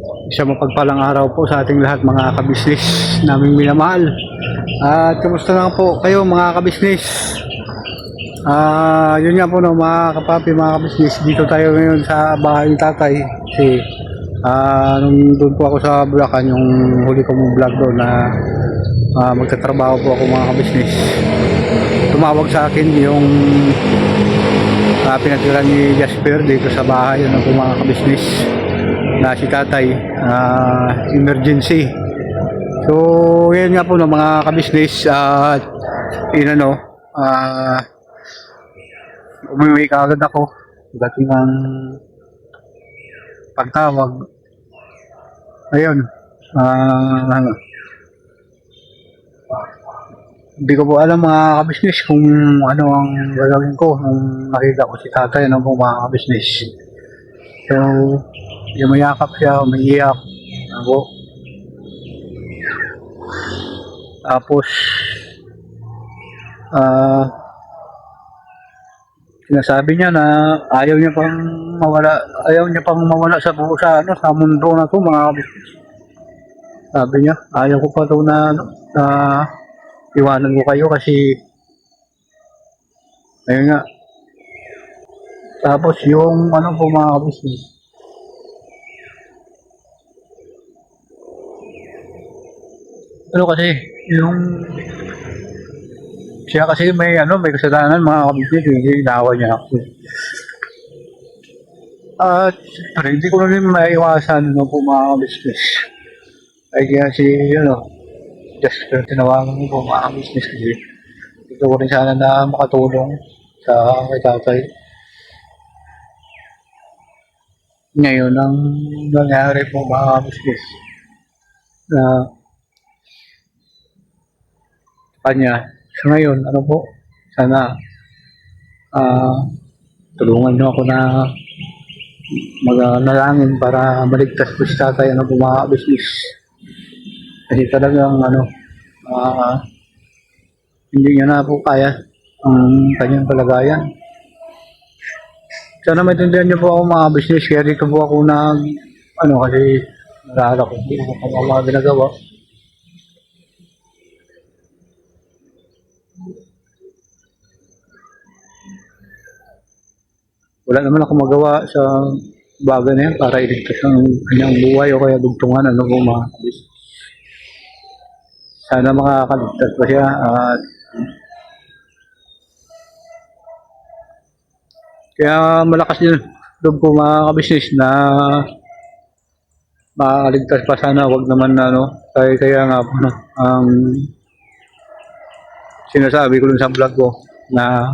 Isang mapagpalang araw po sa ating lahat mga kabisnes naming minamahal. At kamusta na po kayo mga kabisnes? Yun nga po no mga kapapi, mga kabisnes. Dito tayo ngayon sa bahay ng tatay. Kasi nung doon po ako sa Bulacan, yung huli kong vlog doon na magtatrabaho po ako mga kabisnes. Tumawag sa akin yung pinagkiran ni Jasper dito sa bahay ng mga kabisnes na si tatay, emergency. So ngayon nga po no mga kabisnes, inano umuwi ka agad ako dating ang pagtawag. Ayun, hindi ko po alam mga kabisnes kung ano ang gagawin ko nung nakita ko si tatay ng mga kabisnes. So yumayakap siya, umiiyak ako. Tapos sinasabi niya na ayaw niya pang mawala sa buo sa mundo na to mga kabisnes. Sabi niya, ayaw ko pa daw na iwanan ko kayo kasi ayun nga. Tapos yung po mga kabisnes, kasi yung siya kasi may kasalanan mga kabisnes, hindi inawa niya ako. At hindi ko na rin maiwasan po mga kabisnes. Ay kaya si just tinawagan ko po mga kabisnes kasi gusto ko rin sana na makatulong sa kay tatay. Ngayon ang nangyari po mga kabisnes na kanya. So ngayon, po, sana tulungan niyo ako na magnalangin para maligtas po si tatay po mga business. Kasi talagang hindi niya na po kaya ang kanyang kalagayan. Sana maintindihan niyo po ako mga business, kaya dito po ako kasi nalala ko, hindi ko pa mga ginagawa. Wala naman ako magawa sa bagay na yan para iligtas ang kanyang buhay o kaya dugtungan po mga kabis. Sana makakaligtas pa siya at kaya malakas din loob ko mga kabisnes na makaligtas pa sana. Wag naman na kaya nga po ang sinasabi ko dun sa vlog ko na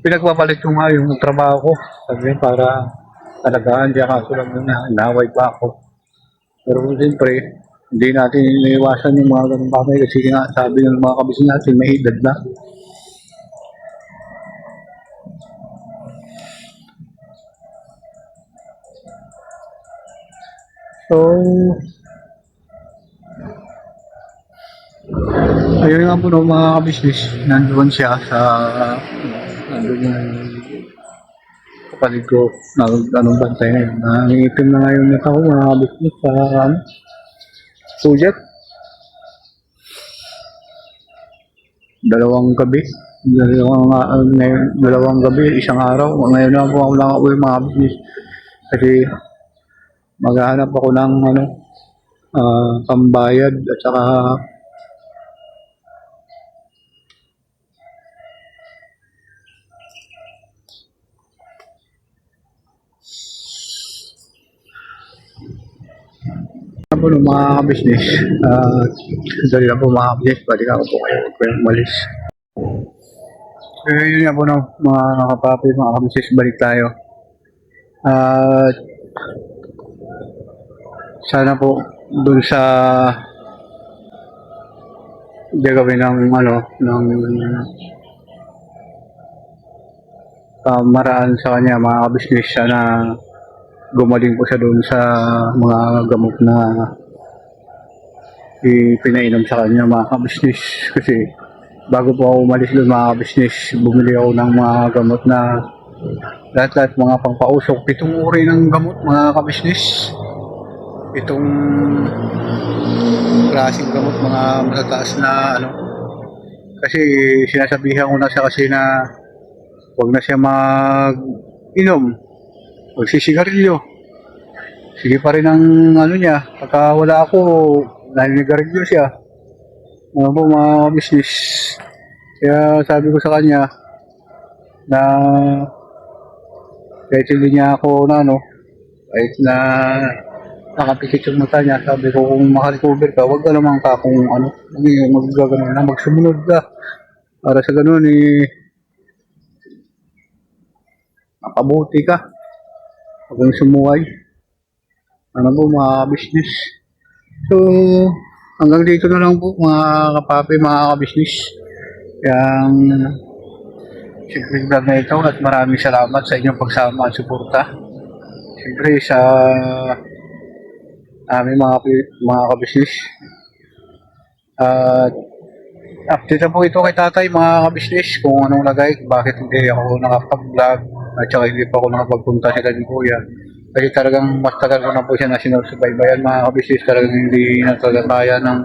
pinagpapalit ko nga yung trabaho ko, sabi para talagaan siya, kaso lang na inaway pa ako. Pero siyempre hindi natin iniiwasan yung mga ganung bagay kasi nga sabi ng mga kabisnes natin may edad na. So ayun nga po mga kabisnes, nandoon siya nandun yung kapatid ko bantay ngayon. Nangingitim na ngayon na ako mga kabisnes sa sujet. Dalawang gabi, isang araw. Ngayon na po ako nakauwi mga kabisnes kasi maghahanap ako ng pambayad at saka po mga kabisnes. Dali lang po mga kabisnes, balik ako po kayo huwag kayong umalis. Yun nga po mga kapapi, mga kabisnes, balik tayo. Sana po dun sa gagawin ng maraan sa kanya mga kabisnes, sana gumaling po siya doon sa mga gamot na ipinainom sa kanya mga kabisnes. Kasi bago po ako umalis doon mga kabisnes, bumili ako ng mga gamot na lahat mga pangpausok, 7 uri ng gamot mga kabisnes. itong klaseng gamot, mga matataas na ano. Kasi sinasabihan ko na siya kasi na huwag na siya mag-inom, magsisigarilyo. Sige pa rin ang ano niya, pagka wala ako, naninigarilyo siya. Ano po mga business. Kaya sabi ko sa kanya na kahit hindi niya ako na ano, kahit na nakapikit yung mata niya, sabi ko kung makarecover ka, huwag ka naman ka kung ano, magagano na, magsumunod ka. Para sa ganun makabuti ka. Huwag kang sumuway. Ano po mga business. So, hanggang dito na lang po mga kapapi, mga ka-business. Yang simple vlog na ito at maraming salamat sa inyong pagsama at suporta. Siyempre sa aming mga ka-business. At update na po ito kay tatay mga ka-business kung anong lagay, bakit hindi ako nakapag-vlog at saka hindi pa ako nakapagpunta sa ni Kuya. Kasi talagang mas tagal ko na po siya na sinusubaybayan mga ka-business, talagang hindi na talaga kaya ng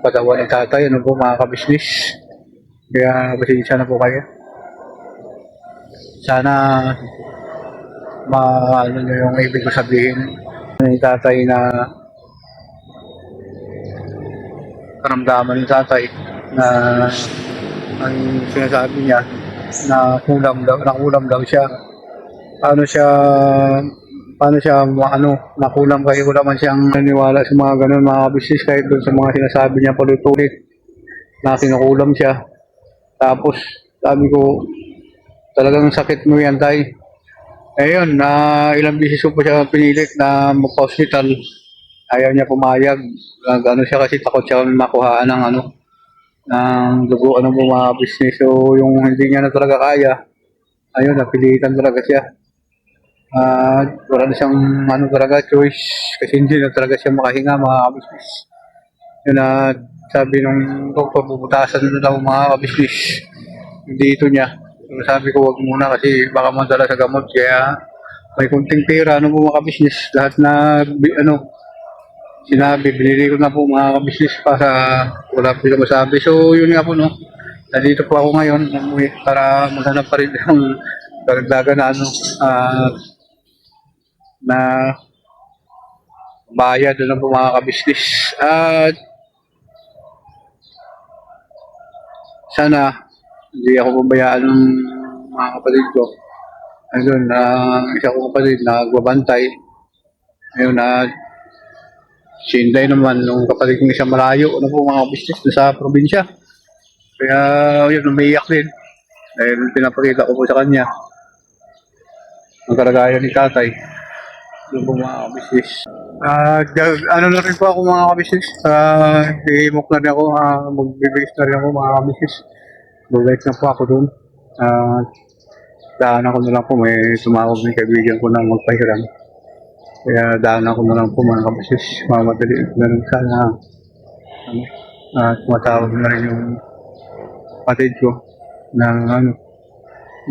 katawan ni tatay, ano po mga ka-business. Kaya pasensya na po kayo. Sana ano nyo yung ibig ko sabihin ni tatay na karamdaman ni tatay na ang sinasabi niya na nakulam daw siya. Paano siya nakulam, kaya wala man siyang naniwala sa mga ganun mga business, kahit doon sa mga sinasabi niya palutulit na kinukulam siya. Tapos sabi ko, talagang sakit mo yan tay. Ayun, ilang beses ko pa siya pinilit na magpa-hospital. Ayaw niya pumayag. Ano siya kasi takot siya makuhaan ng ng dugo, po mga business. So yung hindi niya na talaga kaya, ayun, napilitan talaga siya. Wala na siyang talaga choice kasi hindi na talaga siya makahinga mga business. Yun sabi nung doktor, bubutasan na daw mga business dito niya. So, sabi ko wag muna kasi baka madala sa gamot, kaya may kunting pera po mga business, lahat na sinabi, binili ko na po mga business para wala po masabi. So yun nga po nandito po ako ngayon para maghanap pa rin ng dagdagan na bayad po mga ka-business. At sana hindi ako pabayaan ng mga kapatid ko. Ayun, isa kong kapatid na nagbabantay. Ayun, si Inday naman, nung kapatid kong isang malayo, po mga business sa probinsya. Kaya yun, umiiyak din. Dahil pinapakita ko po sa kanya ang kalagayan ni tatay. Yun po mga business. Ano na rin po ako mga business. Hihimok na rin ako, magbibigis na rin ako mga business. Bubalik na po ako doon. Daanan ko na lang po, may tumawag ng kaibigan ko na magpahiram. Kaya daanan ko na lang po mga kabasis, mamadali na rin sana. Tumatawag na rin yung kapatid ko na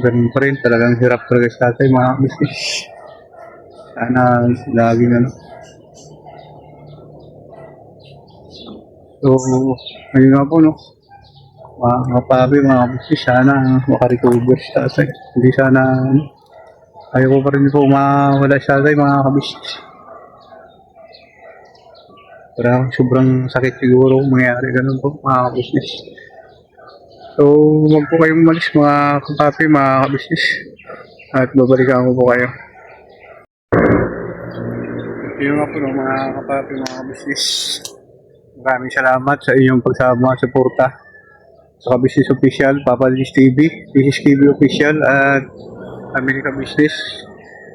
ganun pa rin, talagang hirap talaga sa tatay mga kabasis. Sana laging So, ayun nga po mga kapabi, mga kabasis, sana makarecover sa tatay. Hindi sana ayaw ko pa rin po mawala sa tatay mga kabasis. Parang sobrang sakit siguro mangyari ganun po mga ka-business. So huwag po kayong umalis mga kapapi, mga ka-business, at babalikan ko po kayo. Yun nga po mga kapapi, mga ka-business, maraming salamat sa inyong pagsama at suporta sa ka-business official, Papa Liz TV, Business TV official, at America Business,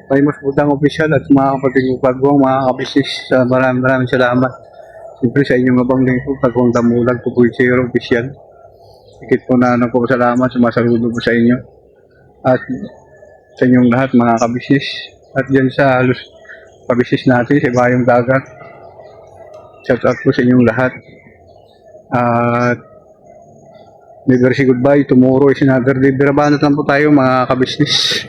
Paimos Butang official, at mga kapatid ko bagong mga ka-business. Maraming salamat. Siyempre sa inyong mabangling po, Pagwang Damulag 2.0 official. Ikit po na po salamat, sumasaludo po sa inyo. At sa inyong lahat mga kabisnes. At dyan sa halos kabisnes natin sa Bayong Dagat. Shout out po sa inyong lahat. At never say goodbye. Tomorrow is another day. Birabanat lang po tayo mga kabisnes.